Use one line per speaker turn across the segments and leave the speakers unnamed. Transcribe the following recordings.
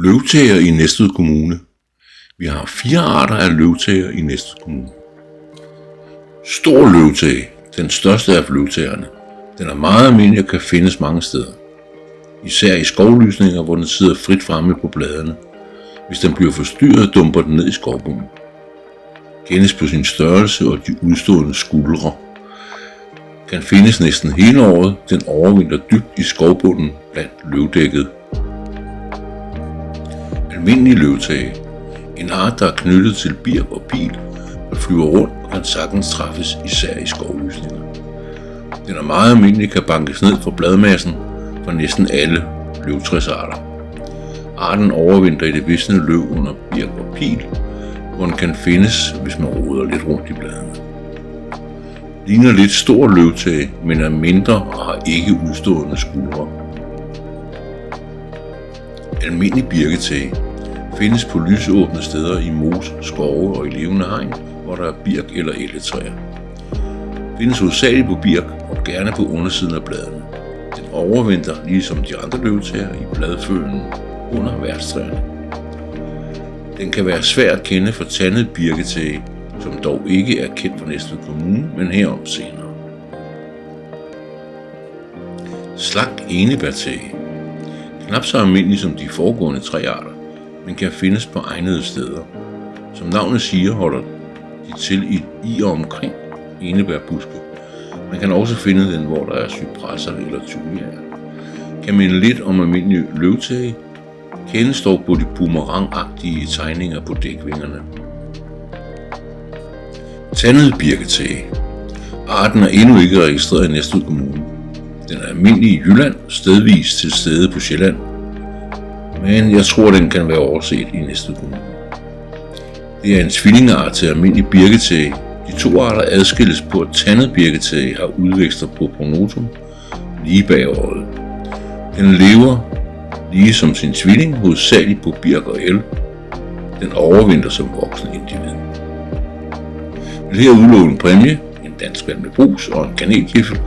Løvtæger i Næstved Kommune. Vi har 4 arter af løvtæger i Næstved Kommune. Stor løvtæge, den største af løvtægerne. Den er meget almindelig og kan findes mange steder. Især i skovlysninger, hvor den sidder frit fremme på bladene. Hvis den bliver forstyrret, dumper den ned i skovbunden. Kendes på sin størrelse og de udstående skuldre. Kan findes næsten hele året. Den overvintrer dybt i skovbunden blandt løvdækket. Almindelig løvtæge. En art, der er knyttet til birk og pil, der flyver rundt og kan sagtens træffes især i skovlysninger. Den er meget almindelig, kan bankes ned fra bladmassen for næsten alle løvtræsarter. Arten overvintrer i det visne løv under birk og pil, hvor den kan findes, hvis man roder lidt rundt i bladene. Ligner lidt stor løvtæge, men er mindre og har ikke udstående skuldre. Almindelig birketæge findes på lysåbne steder i mos, skove og i levende hegn, hvor der er birk eller elletræer. Findes hovedsageligt på birk og gerne på undersiden af bladene. Den overvintrer ligesom de andre løvtæger i bladfølgen under værtstræerne. Den kan være svær at kende for tandet birketæge, som dog ikke er kendt for Næstved Kommune, men herom senere. Slank enebærtæge. Knap så almindelig som de foregående 3 arter, men kan findes på egnede steder. Som navnet siger, holder de til i og omkring enebærbuske. Man kan også finde den, hvor der er cypresser eller thujaer. Kan minde lidt om almindelig løvtæge, kendes dog på de boomerangagtige tegninger på dækvingerne. Tandet birketæge. Arten er endnu ikke registreret i Næstved Kommune. Den er almindelig i Jylland, stedvis til stede på Sjælland, men jeg tror, den kan være overset i Næstved Kommune. Det er en tvillingart til almindelig birketæge. De 2 arter adskilles på, at tandet birketæge har udvækster på pronotum lige bag øjet. Den lever lige som sin tvilling, hovedsageligt på birk og el. Den overvintrer som voksen individ. Vil her udlove en præmie, en dansk vand med brus og en kanelgiffel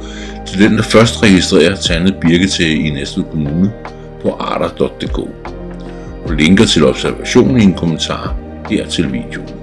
til den, der først registrerer tandet birketæge i Næstved Kommune på arter.dk. Og linker til observationen i en kommentar her til videoen.